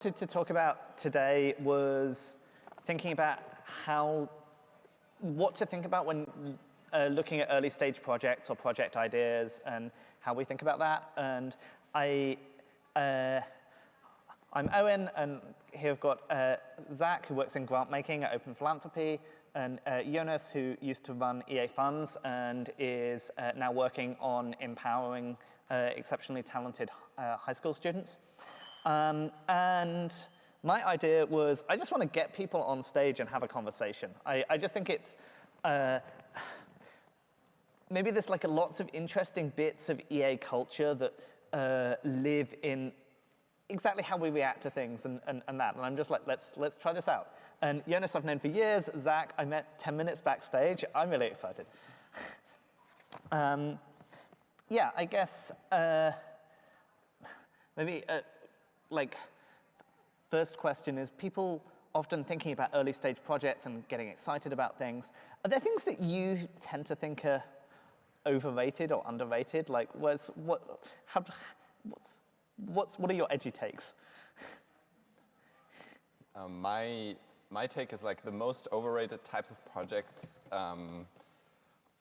To talk about today was thinking about what to think about when looking at early stage projects or project ideas and how we think about that. And I'm Owen, and here we've got Zach, who works in grant making at Open Philanthropy, and Jonas, who used to run EA funds and is now working on empowering exceptionally talented high school students. And my idea was, I just want to get people on stage and have a conversation. I just think it's, maybe there's like lots of interesting bits of EA culture that live in exactly how we react to things and that. And I'm just like, let's try this out. And Jonas I've known for years. Zach, I met 10 minutes backstage. I'm really excited. Yeah, I guess maybe like first question is, people often thinking about early stage projects and getting excited about things. Are there things that you tend to think are overrated or underrated? Like, what are your edgy takes? My take is like the most overrated types of projects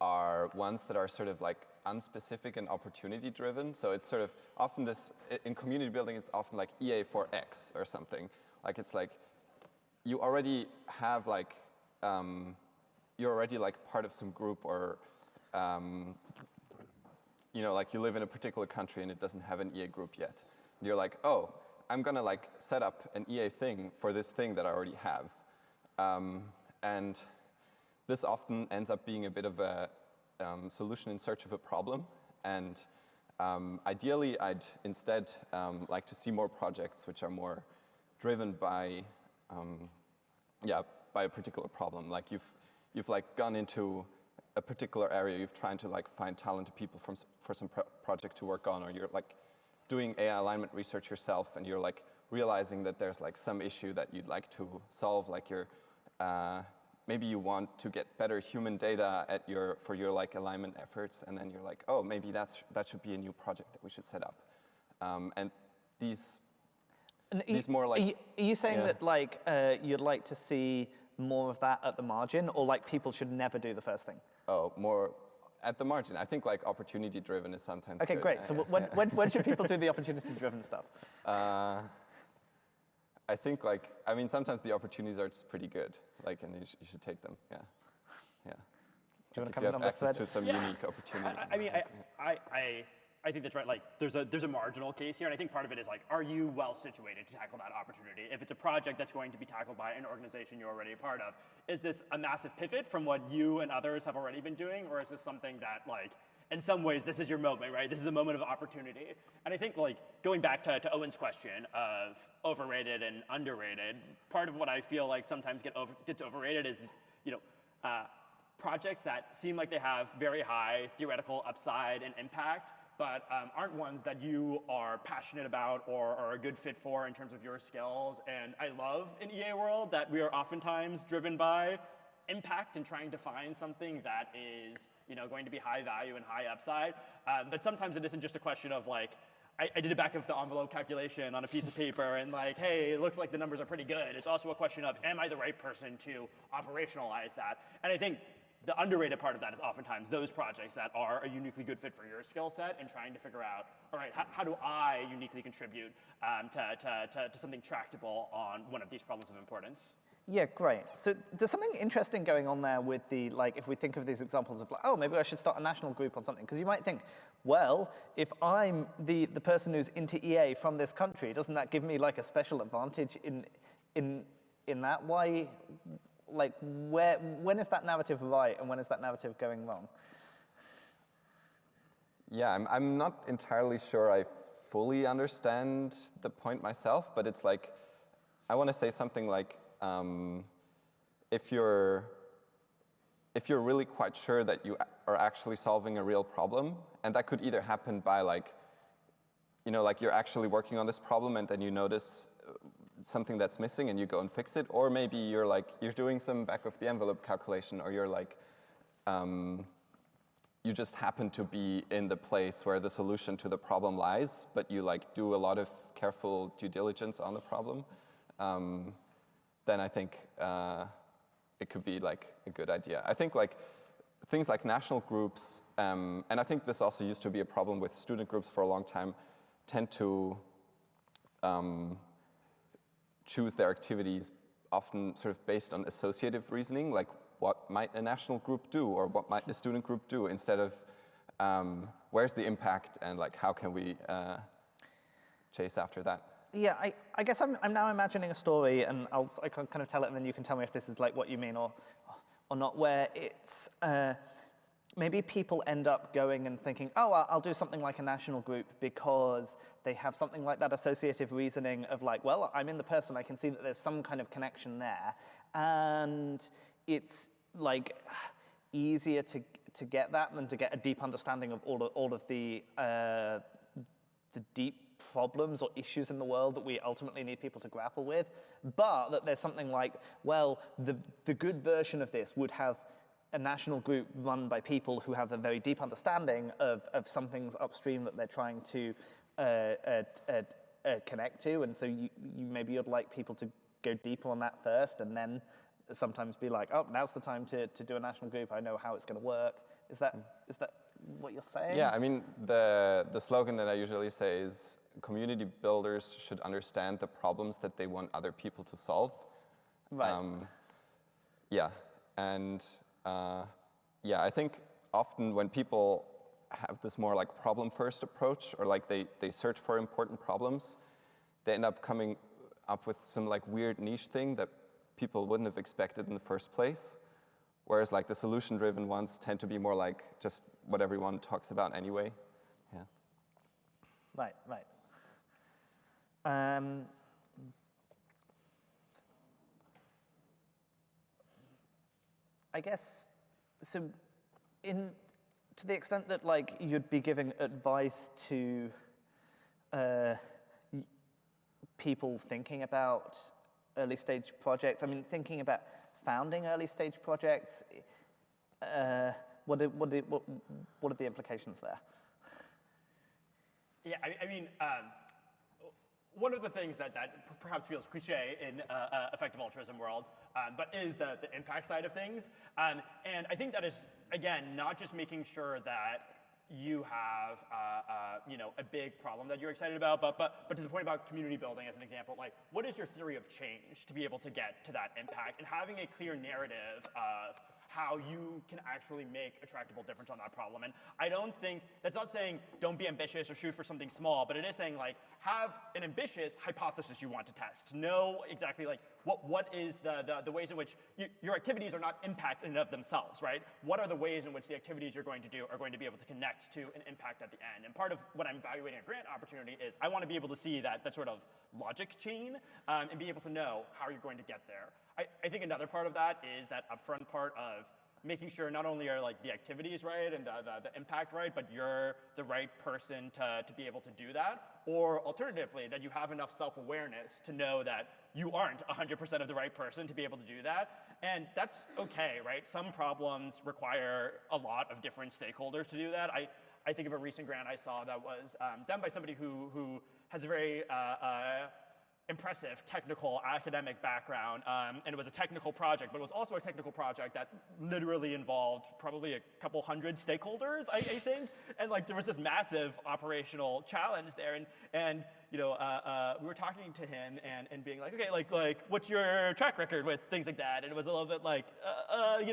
are ones that are sort of like unspecific and opportunity driven. So it's sort of often this, in community building, it's often like EA for X or something. Like it's like, you already have like, you're already like part of some group, or you know, like you live in a particular country and it doesn't have an EA group yet. And you're like, oh, I'm gonna like set up an EA thing for this thing that I already have. And this often ends up being a bit of a solution in search of a problem. And ideally, I'd instead like to see more projects which are more driven by, by a particular problem. Like you've like gone into a particular area, you've tried to like find talented people for some project to work on, or you're like doing AI alignment research yourself, and you're like realizing that there's like some issue that you'd like to solve, like you're maybe you want to get better human data for your like alignment efforts, and then you're like, oh, maybe that should be a new project that we should set up. And these more like... Are you saying that like you'd like to see more of that at the margin, or like people should never do the first thing? Oh, more at the margin. I think like opportunity driven is sometimes Okay, good. great. So when should people do the opportunity driven stuff? I think like, I mean, sometimes the opportunities are just pretty good, like, and you should take them, yeah. Do you want to if you have access to some unique opportunity. I mean, I think that's right. Like, there's a marginal case here, and I think part of it is like, are you well situated to tackle that opportunity? If it's a project that's going to be tackled by an organization you're already a part of, is this a massive pivot from what you and others have already been doing, or is this something that like, in some ways, this is your moment, right? This is a moment of opportunity. And I think like, going back to Owen's question of overrated and underrated, part of what I feel like sometimes gets overrated is, you know, projects that seem like they have very high theoretical upside and impact, but aren't ones that you are passionate about or are a good fit for in terms of your skills. And I love in EA world that we are oftentimes driven by impact and trying to find something that is, you know, going to be high value and high upside. But sometimes it isn't just a question of like, I did a back of the envelope calculation on a piece of paper and like, hey, it looks like the numbers are pretty good. It's also a question of, am I the right person to operationalize that? And I think the underrated part of that is oftentimes those projects that are a uniquely good fit for your skill set, and trying to figure out, all right, how do I uniquely contribute to something tractable on one of these problems of importance? Yeah, great. So there's something interesting going on there with the, like, if we think of these examples of like, oh, maybe I should start a national group on something. Because you might think, well, if I'm the person who's into EA from this country, doesn't that give me like a special advantage in that? Why, like, when is that narrative right and when is that narrative going wrong? Yeah, I'm not entirely sure I fully understand the point myself, but it's like, I want to say something like, if you're really quite sure that you are actually solving a real problem, and that could either happen by like, you know, like you're actually working on this problem and then you notice something that's missing and you go and fix it, or maybe you're like, you're doing some back of the envelope calculation, or you're like, you just happen to be in the place where the solution to the problem lies, but you like do a lot of careful due diligence on the problem, then I think it could be like a good idea. I think like things like national groups, and I think this also used to be a problem with student groups for a long time, tend to choose their activities often sort of based on associative reasoning, like what might a national group do or what might a student group do, instead of where's the impact and like how can we chase after that. Yeah, I guess I'm now imagining a story, and I can kind of tell it, and then you can tell me if this is like what you mean or not, where it's maybe people end up going and thinking, oh, I'll do something like a national group because they have something like that associative reasoning of like, well, I'm in the person, I can see that there's some kind of connection there, and it's like easier to get that than to get a deep understanding of all of the deep problems or issues in the world that we ultimately need people to grapple with, but that there's something like, well, the good version of this would have a national group run by people who have a very deep understanding of some things upstream that they're trying to connect to, and so maybe you'd like people to go deeper on that first, and then sometimes be like, oh, now's the time to do a national group, I know how it's going to work. Is that what you're saying? Yeah, I mean, the slogan that I usually say is, community builders should understand the problems that they want other people to solve. Right. Yeah, and yeah, I think often when people have this more like problem-first approach, or like they search for important problems, they end up coming up with some like weird niche thing that people wouldn't have expected in the first place. Whereas like the solution-driven ones tend to be more like just what everyone talks about anyway. Yeah. Right. I guess, so to the extent that like you'd be giving advice to people thinking about early stage projects, I mean, thinking about founding early stage projects, what are the implications there? Yeah, I mean, one of the things that perhaps feels cliche in effective altruism world, but is the impact side of things. And I think that is, again, not just making sure that you have a big problem that you're excited about, but to the point about community building as an example, like what is your theory of change to be able to get to that impact, and having a clear narrative of how you can actually make a tractable difference on that problem. And I don't think, that's not saying don't be ambitious or shoot for something small, but it is saying like have an ambitious hypothesis you want to test. Know exactly like what is the ways in which your activities are not impact in and of themselves, right? What are the ways in which the activities you're going to do are going to be able to connect to an impact at the end? And part of what I'm evaluating a grant opportunity is I want to be able to see that sort of logic chain and be able to know how you're going to get there. I think another part of that is that upfront part of making sure not only are like the activities right and the impact right, but you're the right person to be able to do that. Or alternatively, that you have enough self-awareness to know that you aren't 100% of the right person to be able to do that. And that's okay, right? Some problems require a lot of different stakeholders to do that. I think of a recent grant I saw that was done by somebody who has a very impressive technical academic background, and it was a technical project, but it was also a technical project that literally involved probably a couple hundred stakeholders, I think, and like there was this massive operational challenge there, and we were talking to him and being like, okay, like what's your track record with things like that? And it was a little bit like, I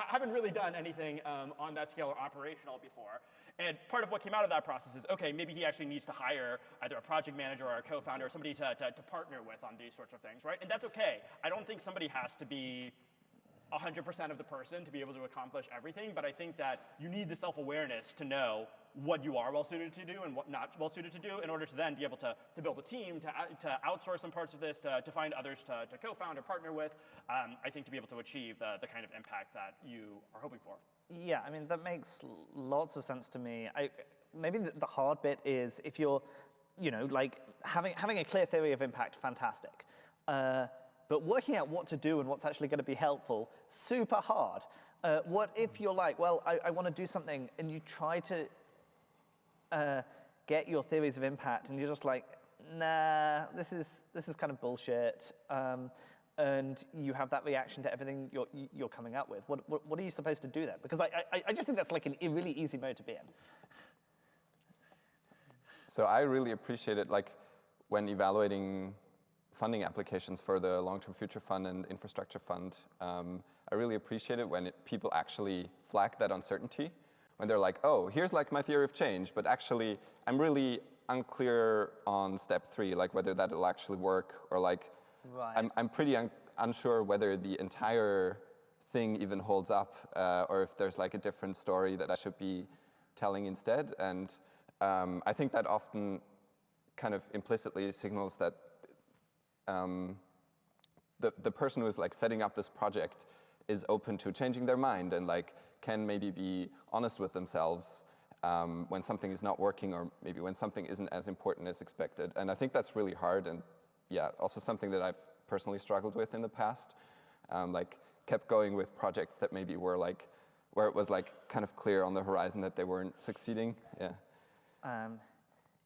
haven't really done anything on that scale or operational before. And part of what came out of that process is, okay, maybe he actually needs to hire either a project manager or a co-founder or somebody to partner with on these sorts of things, right? And that's okay. I don't think somebody has to be 100% of the person to be able to accomplish everything, but I think that you need the self-awareness to know what you are well-suited to do and what not well-suited to do in order to then be able to build a team, to outsource some parts of this, to find others to co-found or partner with, I think to be able to achieve the kind of impact that you are hoping for. Yeah, I mean, that makes lots of sense to me. Maybe the hard bit is if you're, like having a clear theory of impact, fantastic. But working out what to do and what's actually going to be helpful, super hard. What if you're like, well, I want to do something, and you try to get your theories of impact, and you're just like, nah, this is kind of bullshit, and you have that reaction to everything you're coming up with. What are you supposed to do then? Because I just think that's like a really easy mode to be in. So I really appreciate it, like when evaluating funding applications for the Long-Term Future Fund and Infrastructure Fund. I really appreciate it when people actually flag that uncertainty, when they're like, oh, here's like my theory of change, but actually I'm really unclear on step 3, like whether that'll actually work, or like right. I'm pretty unsure whether the entire thing even holds up, or if there's like a different story that I should be telling instead. And I think that often kind of implicitly signals that the person who is like setting up this project is open to changing their mind and like can maybe be honest with themselves when something is not working, or maybe when something isn't as important as expected. And I think that's really hard, and yeah, also something that I've personally struggled with in the past. Like kept going with projects that maybe were like, where it was like kind of clear on the horizon that they weren't succeeding. Yeah.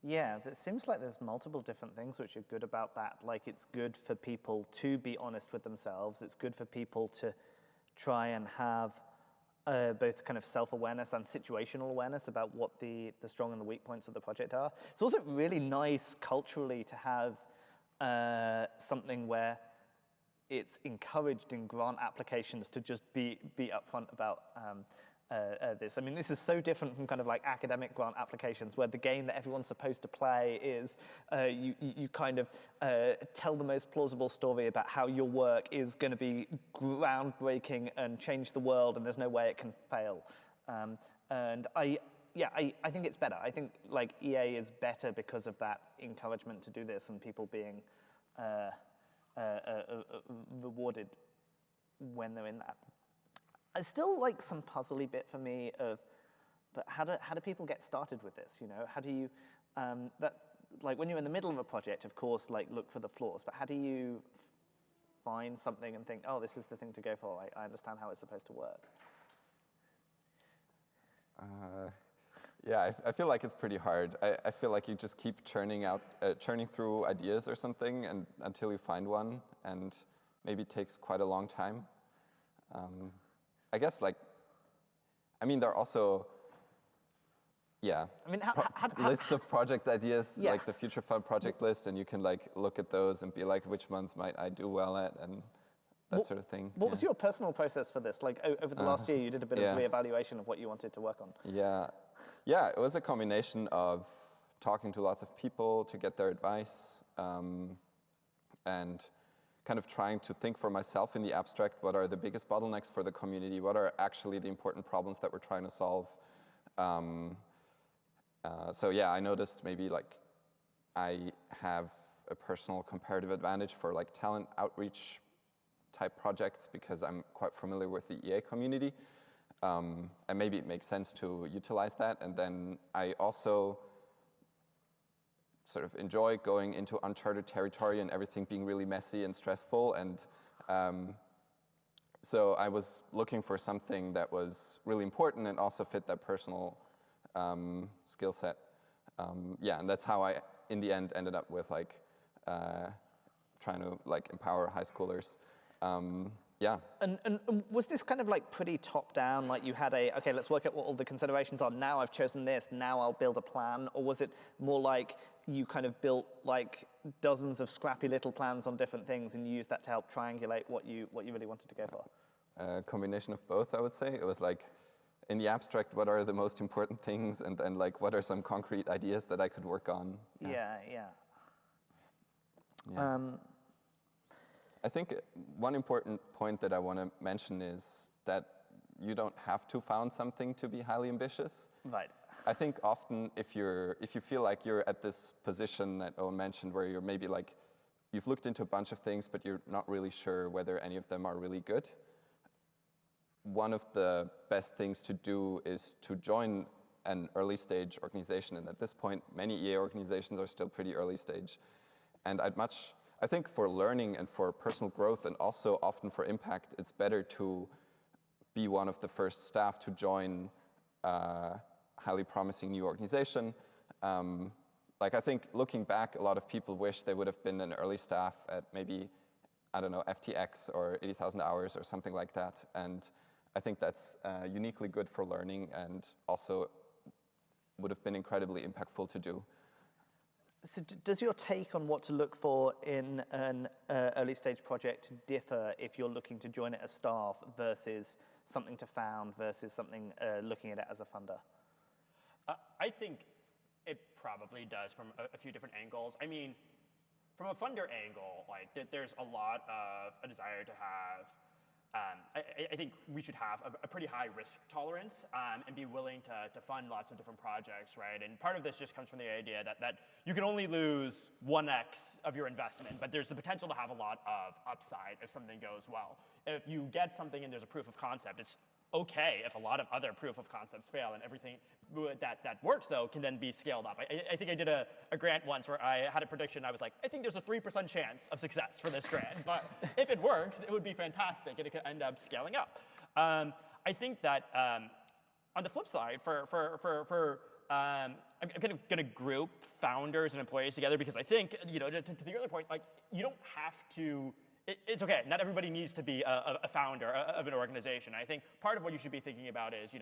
Yeah, it seems like there's multiple different things which are good about that. Like it's good for people to be honest with themselves. It's good for people to try and have both kind of self-awareness and situational awareness about what the strong and the weak points of the project are. It's also really nice culturally to have something where it's encouraged in grant applications to just be upfront about this. I mean, this is so different from kind of like academic grant applications, where the game that everyone's supposed to play is you kind of tell the most plausible story about how your work is going to be groundbreaking and change the world, and there's no way it can fail. And I think it's better. I think like EA is better because of that encouragement to do this and people being rewarded when they're in that. It's still like some puzzly bit for me of, but how do people get started with this? You know, how do you like when you're in the middle of a project, of course, like look for the flaws. But how do you find something and think, oh, this is the thing to go for? I understand how it's supposed to work. Yeah, I feel like it's pretty hard. I feel like you just keep churning through ideas or something, and until you find one, and maybe it takes quite a long time. I guess like, I mean, there are also, yeah, I mean, list of project ideas, yeah. like the Future Fund project list, and you can like look at those and be like, which ones might I do well at, and that sort of thing. What was your personal process for this? Like over the last year, you did a bit of reevaluation of what you wanted to work on. Yeah, it was a combination of talking to lots of people to get their advice, and kind of trying to think for myself in the abstract, what are the biggest bottlenecks for the community? What are actually the important problems that we're trying to solve? So yeah, I noticed maybe like I have a personal comparative advantage for like talent outreach type projects because I'm quite familiar with the EA community. And maybe it makes sense to utilize that. And then I also sort of enjoy going into uncharted territory and everything being really messy and stressful. And so I was looking for something that was really important and also fit that personal skill set. Yeah, and that's how I, in the end, ended up with like trying to like empower high schoolers. Yeah. And was this kind of like pretty top down, like you had okay, let's work out what all the considerations are, now I've chosen this, now I'll build a plan? Or was it more like you kind of built like dozens of scrappy little plans on different things and you used that to help triangulate what you really wanted to go for? A combination of both, I would say. It was like, in the abstract, what are the most important things? And then like, what are some concrete ideas that I could work on? Yeah. I think one important point that I want to mention is that you don't have to found something to be highly ambitious. Right. I think often if you feel like you're at this position that Owen mentioned, where you're maybe like, you've looked into a bunch of things, but you're not really sure whether any of them are really good, one of the best things to do is to join an early stage organization. And at this point, many EA organizations are still pretty early stage. And I think for learning and for personal growth and also often for impact, it's better to be one of the first staff to join a highly promising new organization. like I think looking back, a lot of people wish they would have been an early staff at maybe, I don't know, FTX or 80,000 hours or something like that. And I think that's uniquely good for learning and also would have been incredibly impactful to do. So does your take on what to look for in an early stage project differ if you're looking to join it as staff versus something to found versus something looking at it as a funder? I think it probably does from a few different angles. I mean, from a funder angle, like there's a lot of a desire to have. I think we should have a pretty high risk tolerance and be willing to fund lots of different projects, right? And part of this just comes from the idea that you can only lose 1x of your investment, but there's the potential to have a lot of upside if something goes well. If you get something and there's a proof of concept, it's okay if a lot of other proof of concepts fail and everything that works, though, can then be scaled up. I think I did a grant once where I had a prediction. I was like, I think there's a 3% chance of success for this grant, but if it works, it would be fantastic, and it could end up scaling up. I think that on the flip side, I'm going to group founders and employees together because I think, to the earlier point, like you don't have to. It's okay. Not everybody needs to be a founder of an organization. I think part of what you should be thinking about is,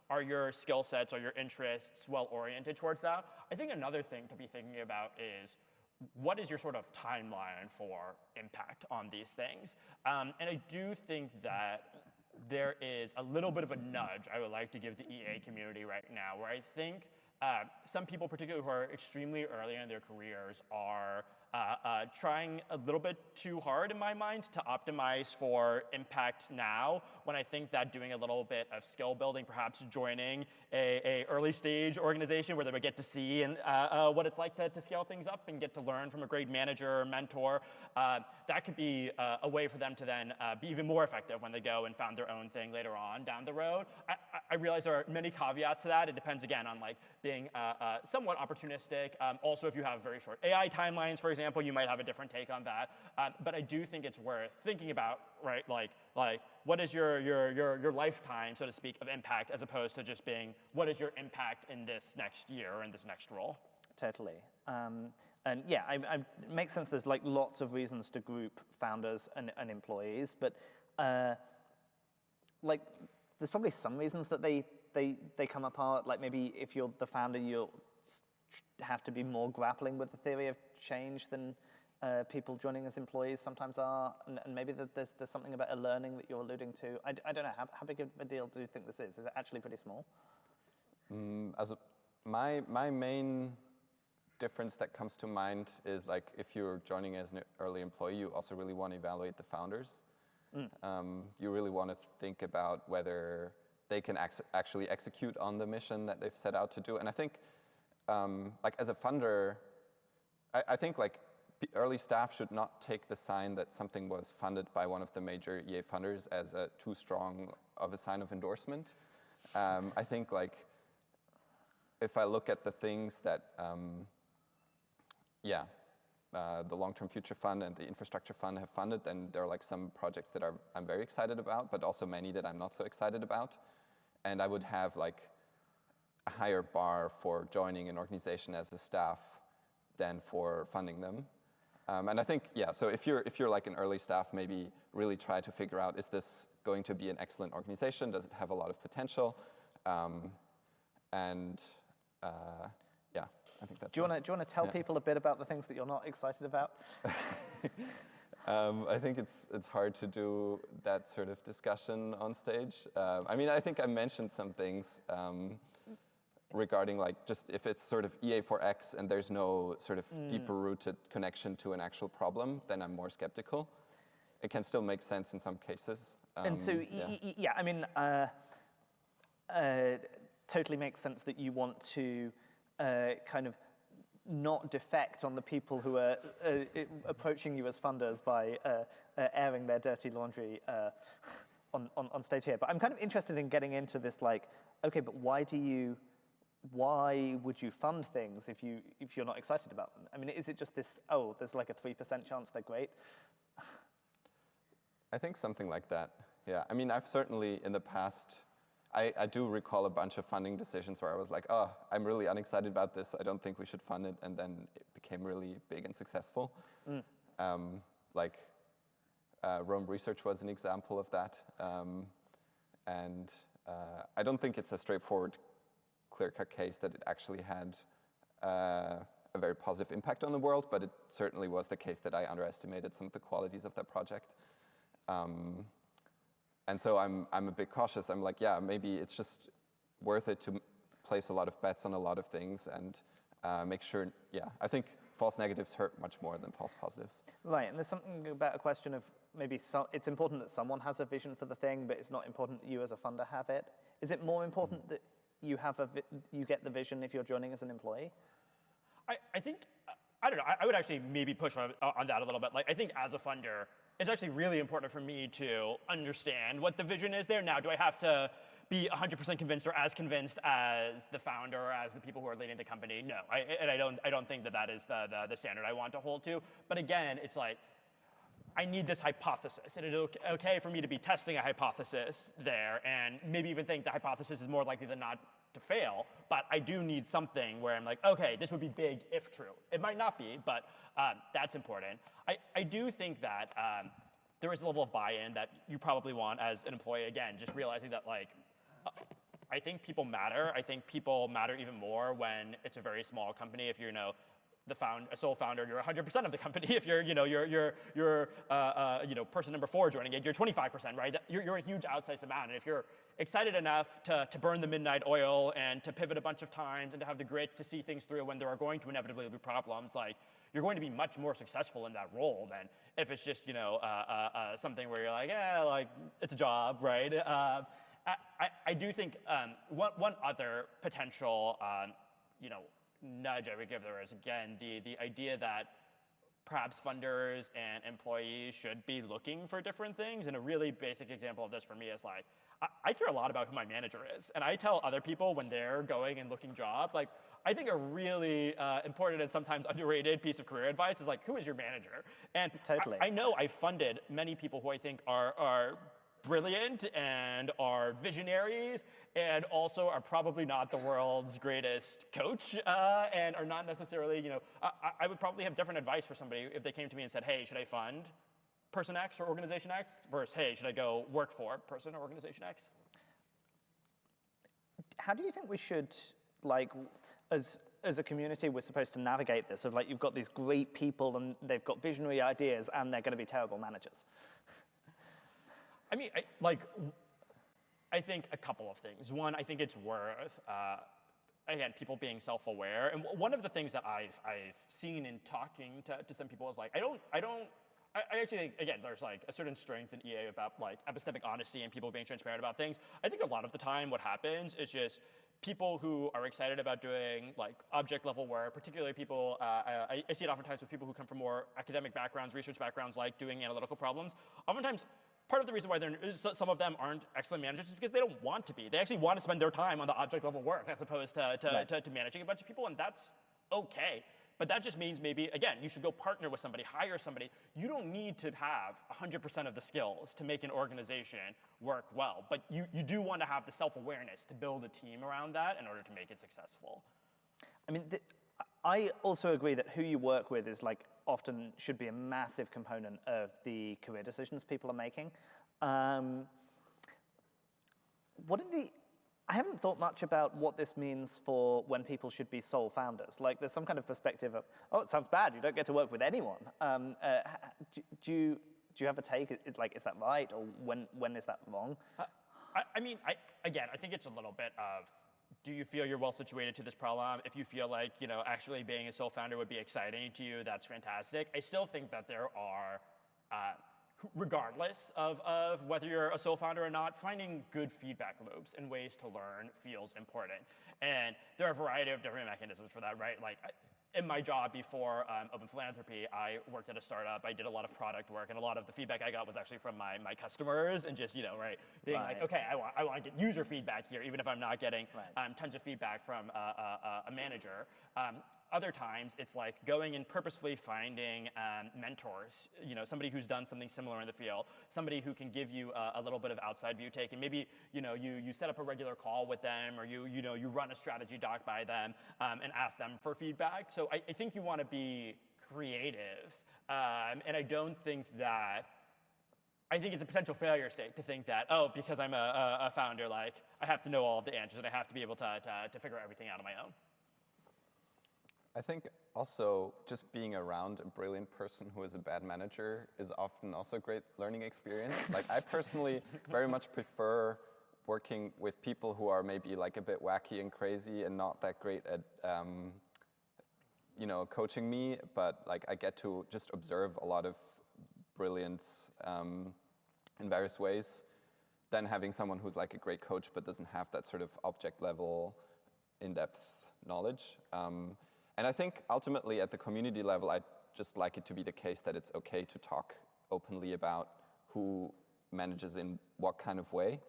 are your skill sets or your interests well oriented towards that? I think another thing to be thinking about is what is your sort of timeline for impact on these things? And I do think that there is a little bit of a nudge I would like to give the EA community right now, where I think some people, particularly who are extremely early in their careers, are trying a little bit too hard, in my mind, to optimize for impact now, when I think that doing a little bit of skill building, perhaps joining a early stage organization where they would get to see what it's like to scale things up and get to learn from a great manager or mentor, that could be a way for them to then be even more effective when they go and found their own thing later on down the road. I realize there are many caveats to that. It depends, again, on like being somewhat opportunistic. Also, if you have very short AI timelines, for example, you might have a different take on that. But I do think it's worth thinking about, right? Like what is your lifetime, so to speak, of impact, as opposed to just being what is your impact in this next year or in this next role? Totally. And yeah, it makes sense. There's like lots of reasons to group founders and employees, but like there's probably some reasons that they come apart. Like maybe if you're the founder, you'll have to be more grappling with the theory of change than people joining as employees sometimes are, and maybe there's something about a learning that you're alluding to. I don't know, how big of a deal do you think this is? Is it actually pretty small? My main difference that comes to mind is like if you're joining as an early employee, you also really want to evaluate the founders. You really want to think about whether they can actually execute on the mission that they've set out to do. And I think like as a funder, I think like early staff should not take the sign that something was funded by one of the major EA funders as a too strong of a sign of endorsement. I think like if I look at the things that, the Long-Term Future Fund and the Infrastructure Fund have funded, then there are like some projects that I'm very excited about, but also many that I'm not so excited about. And I would have like a higher bar for joining an organization as a staff than for funding them. And I think, so if you're like an early staff, maybe really try to figure out, is this going to be an excellent organization? Does it have a lot of potential? I think that's. Do you want to tell people a bit about the things that you're not excited about? I think it's hard to do that sort of discussion on stage. I mean, I think I mentioned some things regarding like just if it's sort of EA4X and there's no sort of deeper rooted connection to an actual problem, then I'm more skeptical. It can still make sense in some cases. And so, I mean, totally makes sense that you want to kind of not defect on the people who are approaching you as funders by airing their dirty laundry on stage here. But I'm kind of interested in getting into this, like, okay, but why would you fund things if you're not excited about them? I mean, is it just this, there's like a 3% chance they're great? I think something like that, yeah. I mean, I've certainly in the past, I do recall a bunch of funding decisions where I was like, oh, I'm really unexcited about this. I don't think we should fund it. And then it became really big and successful. Like Rome Research was an example of that. And I don't think it's a straightforward, clear-cut case that it actually had a very positive impact on the world, but it certainly was the case that I underestimated some of the qualities of that project. And so I'm a bit cautious. I'm like, yeah, maybe it's just worth it to place a lot of bets on a lot of things and make sure, yeah, I think false negatives hurt much more than false positives. Right, and there's something about a question of maybe it's important that someone has a vision for the thing, but it's not important that you as a funder have it. Is it more important that you have you get the vision if you're joining as an employee? I think, I don't know, I would actually maybe push on that a little bit. Like, I think as a funder, it's actually really important for me to understand what the vision is there. Now, do I have to be 100% convinced or as convinced as the founder or as the people who are leading the company? No, I don't think that is the standard I want to hold to. But again, it's like, I need this hypothesis. And it's okay for me to be testing a hypothesis there and maybe even think the hypothesis is more likely than not to fail, but I do need something where I'm like, okay, this would be big if true. It might not be, but that's important. I do think that there is a level of buy-in that you probably want as an employee, again, just realizing that like, I think people matter. I think people matter even more when it's a very small company. If you're, a sole founder, you're 100% of the company. If you're, person number 4 joining it, you're 25%, right? You're a huge outsized amount. And if you're excited enough to burn the midnight oil and to pivot a bunch of times and to have the grit to see things through when there are going to inevitably be problems, like you're going to be much more successful in that role than if it's just, something where you're like, yeah, like it's a job, right? I do think one other potential, nudge I would give there is, again, the idea that perhaps funders and employees should be looking for different things. And a really basic example of this for me is like, I care a lot about who my manager is. And I tell other people when they're going and looking jobs, like, I think a really important and sometimes underrated piece of career advice is like, who is your manager? And totally. I know I funded many people who I think are brilliant and are visionaries and also are probably not the world's greatest coach and are not necessarily, I would probably have different advice for somebody if they came to me and said, hey, should I fund person X or organization X versus, hey, should I go work for person or organization X? How do you think we should, like, as a community, we're supposed to navigate this? Of like, you've got these great people and they've got visionary ideas and they're going to be terrible managers. I mean, I think a couple of things. One, I think it's worth, again, people being self-aware. And one of the things that I've seen in talking to some people is like, I actually think, again, there's like a certain strength in EA about like epistemic honesty and people being transparent about things. I think a lot of the time what happens is just people who are excited about doing like object level work, particularly people, I see it oftentimes with people who come from more academic backgrounds, research backgrounds, like doing analytical problems. Oftentimes, part of the reason why some of them aren't excellent managers is because they don't want to be. They actually want to spend their time on the object level work as opposed to managing a bunch of people, and that's okay. But that just means maybe, again, you should go partner with somebody, hire somebody. You don't need to have 100% of the skills to make an organization work well, but you do want to have the self-awareness to build a team around that in order to make it successful. I mean, I also agree that who you work with is like often should be a massive component of the career decisions people are making. I haven't thought much about what this means for when people should be sole founders. Like, there's some kind of perspective of, oh, it sounds bad, you don't get to work with anyone. Do you have a take? Like, is that right, or when is that wrong? I mean, I think it's a little bit of, do you feel you're well situated to this problem? If you feel like, actually being a sole founder would be exciting to you, that's fantastic. I still think that there are, regardless of whether you're a sole founder or not, finding good feedback loops and ways to learn feels important. And there are a variety of different mechanisms for that, right? Like, in my job before Open Philanthropy, I worked at a startup. I did a lot of product work, and a lot of the feedback I got was actually from my customers, and just being like, okay, I want to get user feedback here, even if I'm not getting tons of feedback from a manager. Other times, it's like going and purposefully finding mentors, somebody who's done something similar in the field, somebody who can give you a little bit of outside view take, and maybe you set up a regular call with them, or you run a strategy doc by them and ask them for feedback. So I think you want to be creative, and I don't think that. I think it's a potential failure state to think that, oh, because I'm a founder, like I have to know all of the answers and I have to be able to figure everything out on my own. I think also just being around a brilliant person who is a bad manager is often also a great learning experience. Like I personally very much prefer working with people who are maybe like a bit wacky and crazy and not that great at coaching me, but like I get to just observe a lot of brilliance in various ways, than having someone who's like a great coach but doesn't have that sort of object level, in-depth knowledge. And I think ultimately at the community level, I'd just like it to be the case that it's okay to talk openly about who manages in what kind of way,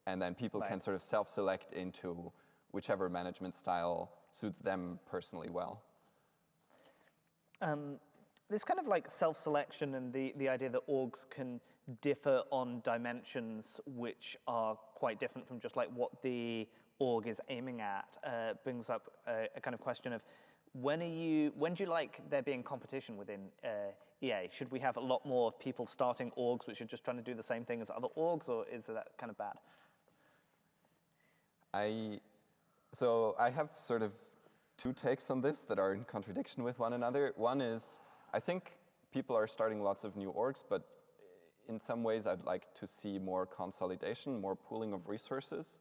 and then people can sort of self-select into whichever management style suits them personally well. This kind of like self-selection and the idea that orgs can differ on dimensions which are quite different from just like what the org is aiming at brings up a kind of question of when do you like there being competition within EA? Should we have a lot more people starting orgs which are just trying to do the same thing as other orgs, or is that kind of bad? So I have sort of two takes on this that are in contradiction with one another. One is, I think people are starting lots of new orgs, but in some ways I'd like to see more consolidation, more pooling of resources,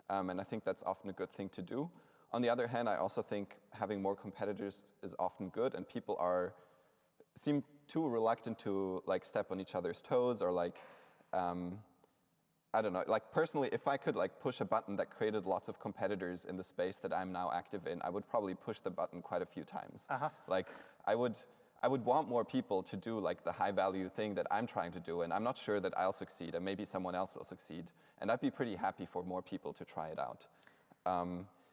and I think that's often a good thing to do. On the other hand, I also think having more competitors is often good, and people seem too reluctant to like step on each other's toes, or like, I don't know, like personally, if I could like push a button that created lots of competitors in the space that I'm now active in, I would probably push the button quite a few times. Like I would want more people to do like the high value thing that I'm trying to do, and I'm not sure that I'll succeed, and maybe someone else will succeed. And I'd be pretty happy for more people to try it out.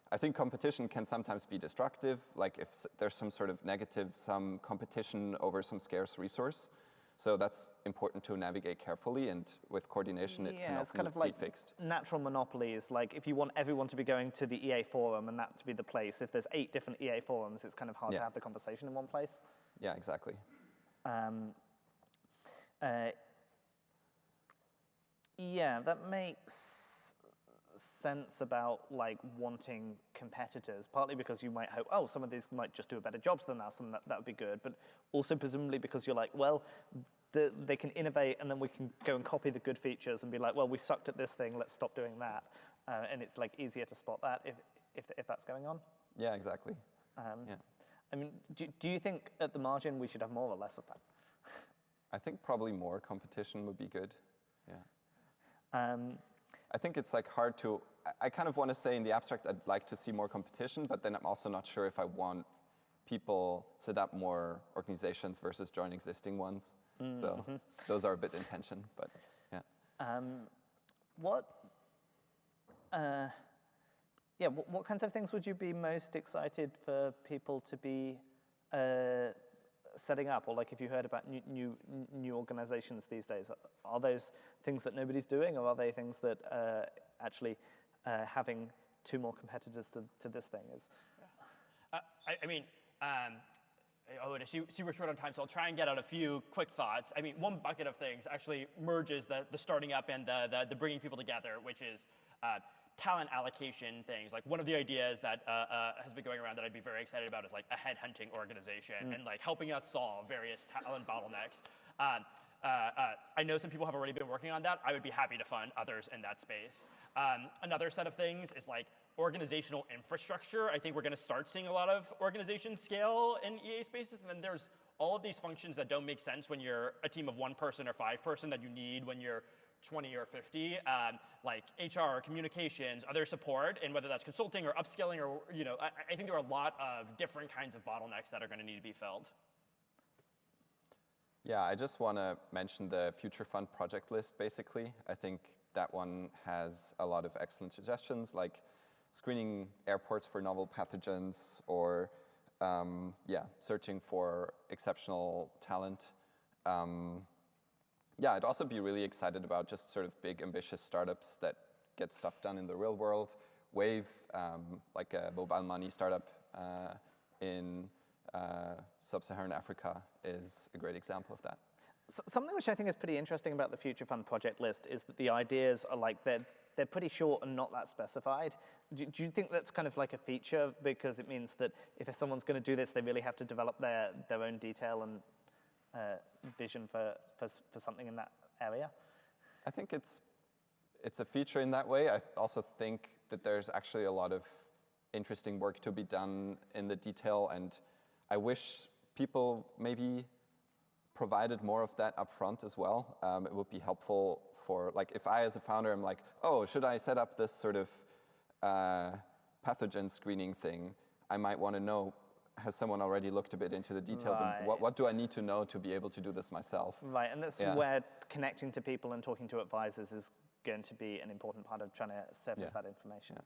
I think competition can sometimes be destructive, like if there's some sort of some competition over some scarce resource. So that's important to navigate carefully, and with coordination it can it's kind of like be fixed. Natural monopolies. Like if you want everyone to be going to the EA forum and that to be the place, if there's 8 different EA forums, it's kind of hard to have the conversation in one place. Yeah, exactly. Yeah, that makes sense about like wanting competitors, partly because you might hope, oh, some of these might just do a better jobs than us, and that would be good, but also presumably because you're like, well, they can innovate, and then we can go and copy the good features and be like, well, we sucked at this thing, let's stop doing that, and it's like easier to spot that if that's going on. Yeah, exactly. I mean, do you think at the margin we should have more or less of that? I think probably more competition would be good. Yeah. I think it's like hard to, I kind of want to say in the abstract I'd like to see more competition, but then I'm also not sure if I want people set up more organizations versus join existing ones. So those are a bit in tension, but yeah. What kinds of things would you be most excited for people to be setting up, or like if you heard about new organizations these days, are those things that nobody's doing, or are they things that actually having 2 more competitors to this thing is? I see we're short on time, so I'll try and get out a few quick thoughts. I mean, one bucket of things actually merges the starting up and the bringing people together, which is talent allocation things. Like one of the ideas that has been going around that I'd be very excited about is like a headhunting organization and like helping us solve various talent bottlenecks. I know some people have already been working on that. I would be happy to fund others in that space. Another set of things is like organizational infrastructure. I think we're going to start seeing a lot of organizations scale in EA spaces, and then there's all of these functions that don't make sense when you're a team of 1 person or 5 person that you need when you're 20 or 50, like HR, communications, other support, and whether that's consulting or upskilling, or I think there are a lot of different kinds of bottlenecks that are going to need to be filled. Yeah, I just want to mention the Future Fund project list, basically. I think that one has a lot of excellent suggestions, like screening airports for novel pathogens, or yeah, searching for exceptional talent. Yeah, I'd also be really excited about just sort of big, ambitious startups that get stuff done in the real world. Wave, like a mobile money startup in sub-Saharan Africa, is a great example of that. Something which I think is pretty interesting about the Future Fund project list is that the ideas are like, they're pretty short and not that specified. Do you think that's kind of like a feature, because it means that if someone's going to do this, they really have to develop their own detail and vision for something in that area? I think it's a feature in that way. I also think that there's actually a lot of interesting work to be done in the detail, and I wish people maybe provided more of that up front as well. It would be helpful for, like, if I as a founder am like, oh, should I set up this sort of pathogen screening thing? I might want to know, has someone already looked a bit into the details? Right. And what do I need to know to be able to do this myself? Right, and that's where connecting to people and talking to advisors is going to be an important part of trying to surface that information.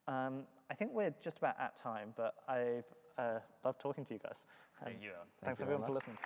I think we're just about at time, but I've loved talking to you guys. Thank you. Thanks everyone for listening.